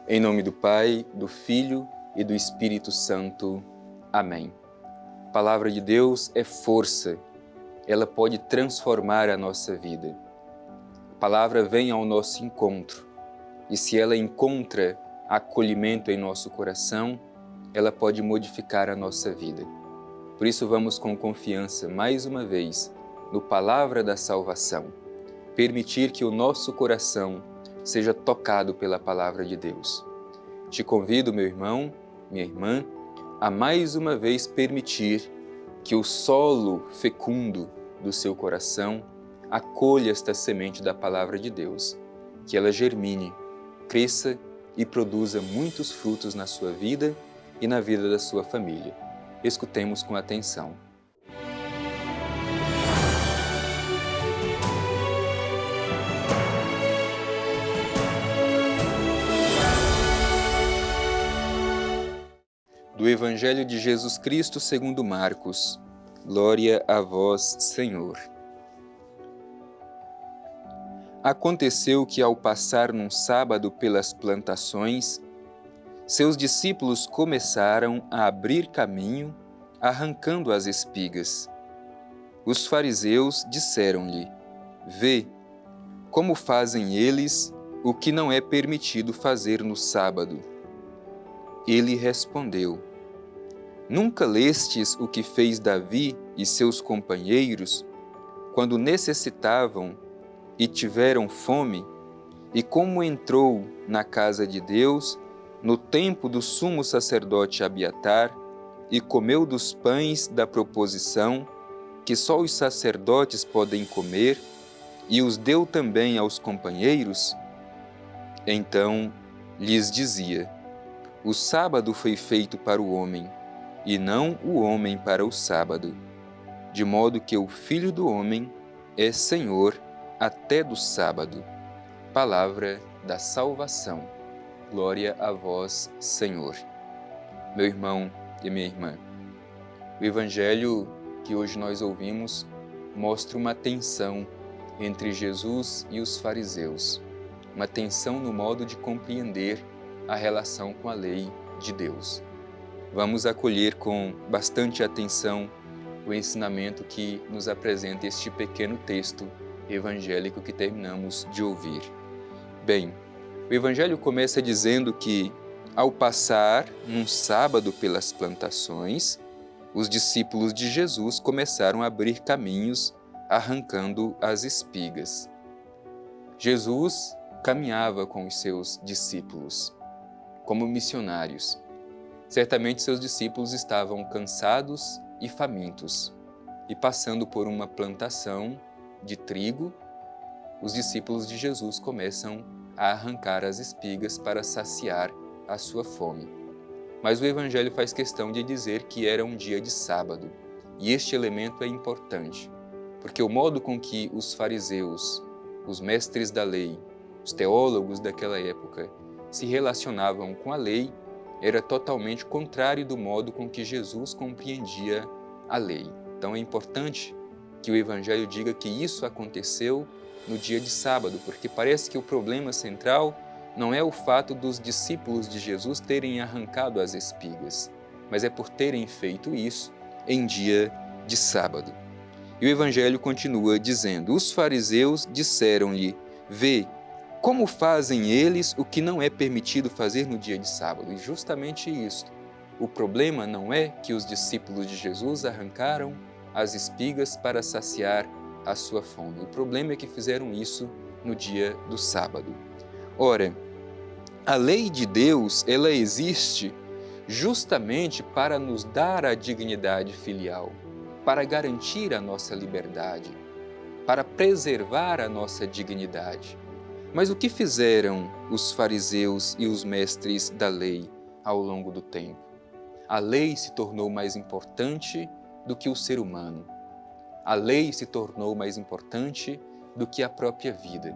Em nome do Pai, do Filho e do Espírito Santo. Amém. A palavra de Deus é força, ela pode transformar a nossa vida. A palavra vem ao nosso encontro e se ela encontra acolhimento em nosso coração, ela pode modificar a nossa vida. Por isso vamos com confiança, mais uma vez, no Palavra da Salvação, permitir que o nosso coração seja tocado pela Palavra de Deus. Te convido, meu irmão, minha irmã, a mais uma vez permitir que o solo fecundo do seu coração acolha esta semente da Palavra de Deus, que ela germine, cresça e produza muitos frutos na sua vida e na vida da sua família. Escutemos com atenção. Do Evangelho de Jesus Cristo segundo Marcos. Glória a vós, Senhor. Aconteceu que, ao passar num sábado pelas plantações, seus discípulos começaram a abrir caminho, arrancando as espigas. Os fariseus disseram-lhe: Vê, como fazem eles o que não é permitido fazer no sábado. Ele respondeu: Nunca lestes o que fez Davi e seus companheiros, quando necessitavam e tiveram fome, e como entrou na casa de Deus, no tempo do sumo sacerdote Abiatar, e comeu dos pães da proposição, que só os sacerdotes podem comer, e os deu também aos companheiros? Então lhes dizia: O sábado foi feito para o homem, e não o homem para o sábado, de modo que o Filho do Homem é Senhor até do sábado. Palavra da salvação. Glória a vós, Senhor. Meu irmão e minha irmã, o Evangelho que hoje nós ouvimos mostra uma tensão entre Jesus e os fariseus, uma tensão no modo de compreender a relação com a lei de Deus. Vamos acolher com bastante atenção o ensinamento que nos apresenta este pequeno texto evangélico que terminamos de ouvir. Bem, o Evangelho começa dizendo que, ao passar num sábado pelas plantações, os discípulos de Jesus começaram a abrir caminhos, arrancando as espigas. Jesus caminhava com os seus discípulos, como missionários. Certamente seus discípulos estavam cansados e famintos, e passando por uma plantação de trigo, os discípulos de Jesus começam a arrancar as espigas para saciar a sua fome. Mas o Evangelho faz questão de dizer que era um dia de sábado, e este elemento é importante, porque o modo com que os fariseus, os mestres da lei, os teólogos daquela época, se relacionavam com a lei era totalmente contrário do modo com que Jesus compreendia a lei. Então é importante que o Evangelho diga que isso aconteceu no dia de sábado, porque parece que o problema central não é o fato dos discípulos de Jesus terem arrancado as espigas, mas é por terem feito isso em dia de sábado. E o Evangelho continua dizendo: Os fariseus disseram-lhe: Vê, como fazem eles o que não é permitido fazer no dia de sábado? E justamente isso. O problema não é que os discípulos de Jesus arrancaram as espigas para saciar a sua fome. O problema é que fizeram isso no dia do sábado. Ora, a lei de Deus, ela existe justamente para nos dar a dignidade filial, para garantir a nossa liberdade, para preservar a nossa dignidade. Mas o que fizeram os fariseus e os mestres da lei ao longo do tempo? A lei se tornou mais importante do que o ser humano. A lei se tornou mais importante do que a própria vida.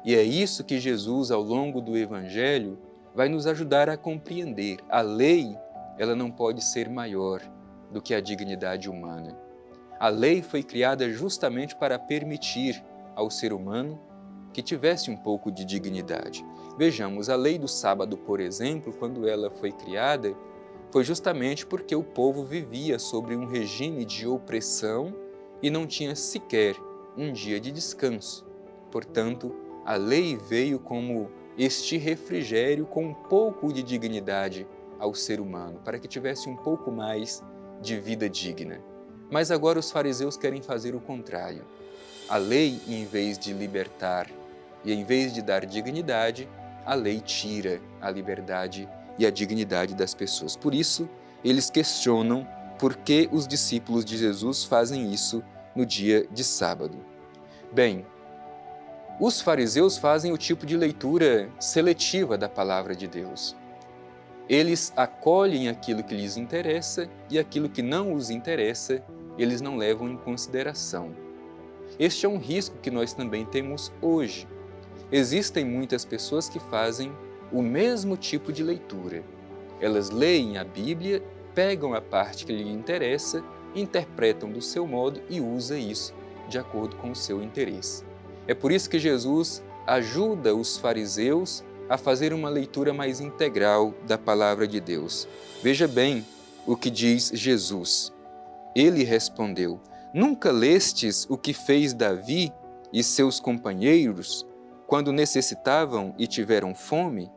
E é isso que Jesus, ao longo do Evangelho, vai nos ajudar a compreender. A lei, ela não pode ser maior do que a dignidade humana. A lei foi criada justamente para permitir ao ser humano que tivesse um pouco de dignidade. Vejamos, a lei do sábado, por exemplo, quando ela foi criada, foi justamente porque o povo vivia sobre um regime de opressão e não tinha sequer um dia de descanso. Portanto, a lei veio como este refrigério com um pouco de dignidade ao ser humano, para que tivesse um pouco mais de vida digna. Mas agora os fariseus querem fazer o contrário. A lei, em vez de libertar e em vez de dar dignidade, a lei tira a liberdade e a dignidade das pessoas. Por isso, eles questionam por que os discípulos de Jesus fazem isso no dia de sábado. Bem, os fariseus fazem o tipo de leitura seletiva da palavra de Deus. Eles acolhem aquilo que lhes interessa e aquilo que não os interessa, eles não levam em consideração. Este é um risco que nós também temos hoje. Existem muitas pessoas que fazem o mesmo tipo de leitura. Elas leem a Bíblia, pegam a parte que lhe interessa, interpretam do seu modo e usam isso de acordo com o seu interesse. É por isso que Jesus ajuda os fariseus a fazer uma leitura mais integral da palavra de Deus. Veja bem o que diz Jesus. Ele respondeu: Nunca lestes o que fez Davi e seus companheiros quando necessitavam e tiveram fome?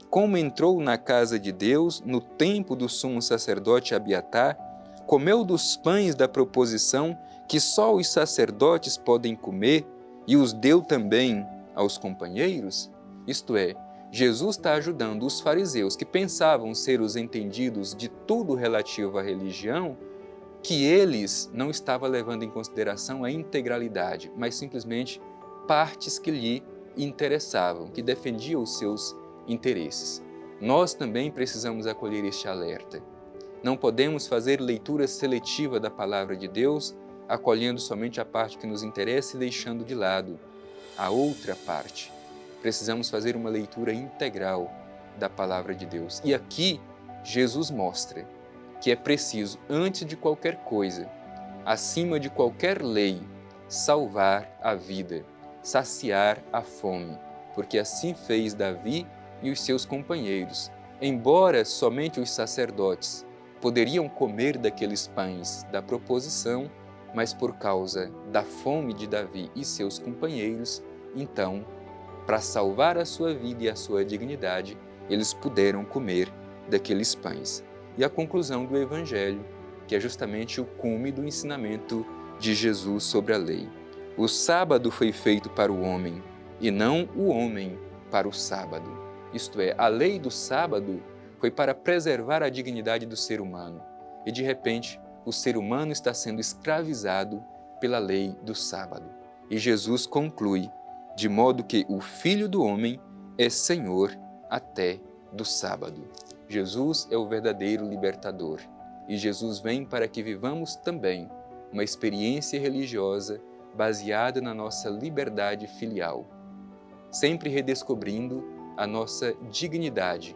Como entrou na casa de Deus no tempo do sumo sacerdote Abiatar, comeu dos pães da proposição que só os sacerdotes podem comer e os deu também aos companheiros? Isto é, Jesus está ajudando os fariseus que pensavam ser os entendidos de tudo relativo à religião, que eles não estavam levando em consideração a integralidade, mas simplesmente partes que lhe interessavam, que defendiam os seus interesses. Nós também precisamos acolher este alerta. Não podemos fazer leitura seletiva da palavra de Deus, acolhendo somente a parte que nos interessa e deixando de lado a outra parte. Precisamos fazer uma leitura integral da palavra de Deus. E aqui Jesus mostra que é preciso, antes de qualquer coisa, acima de qualquer lei, salvar a vida, saciar a fome, porque assim fez Davi e os seus companheiros. Embora somente os sacerdotes poderiam comer daqueles pães da proposição, mas por causa da fome de Davi e seus companheiros, então, para salvar a sua vida e a sua dignidade, eles puderam comer daqueles pães. E a conclusão do Evangelho, que é justamente o cume do ensinamento de Jesus sobre a lei. O sábado foi feito para o homem, e não o homem para o sábado. Isto é, a lei do sábado foi para preservar a dignidade do ser humano. E de repente, o ser humano está sendo escravizado pela lei do sábado. E Jesus conclui, de modo que o Filho do Homem é Senhor até do sábado. Jesus é o verdadeiro libertador. E Jesus vem para que vivamos também uma experiência religiosa baseada na nossa liberdade filial, sempre redescobrindo a nossa dignidade,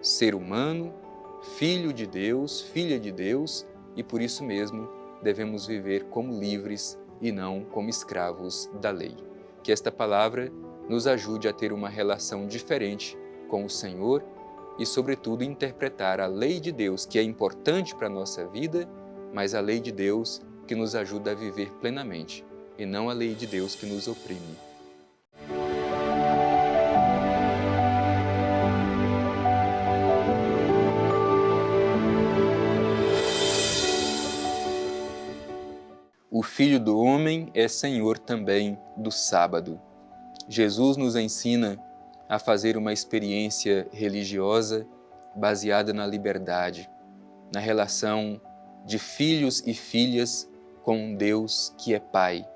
ser humano, filho de Deus, filha de Deus, e por isso mesmo devemos viver como livres e não como escravos da lei. Que esta palavra nos ajude a ter uma relação diferente com o Senhor e, sobretudo, interpretar a lei de Deus, que é importante para a nossa vida, mas a lei de Deus que nos ajuda a viver plenamente, e não a lei de Deus que nos oprime. O Filho do Homem é Senhor também do sábado. Jesus nos ensina a fazer uma experiência religiosa baseada na liberdade, na relação de filhos e filhas com um Deus que é Pai,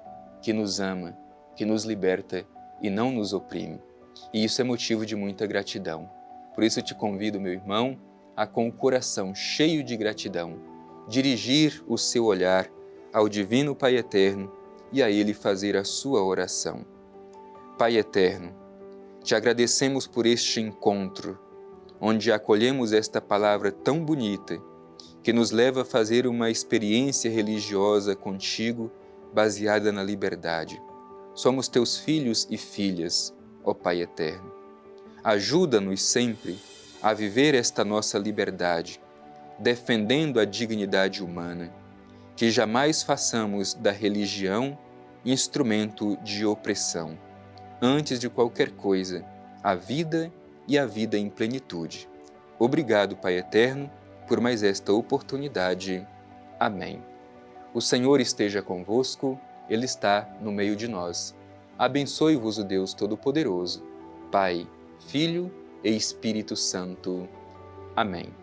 que nos ama, que nos liberta e não nos oprime. E isso é motivo de muita gratidão. Por isso eu te convido, meu irmão, a com o coração cheio de gratidão, dirigir o seu olhar ao Divino Pai Eterno e a Ele fazer a sua oração. Pai Eterno, te agradecemos por este encontro, onde acolhemos esta palavra tão bonita, que nos leva a fazer uma experiência religiosa contigo, baseada na liberdade. Somos teus filhos e filhas, ó Pai Eterno. Ajuda-nos sempre a viver esta nossa liberdade, defendendo a dignidade humana, que jamais façamos da religião instrumento de opressão. Antes de qualquer coisa, a vida e a vida em plenitude. Obrigado, Pai eterno, por mais esta oportunidade. Amém. O Senhor esteja convosco, Ele está no meio de nós. Abençoe-vos o Deus Todo-Poderoso, Pai, Filho e Espírito Santo. Amém.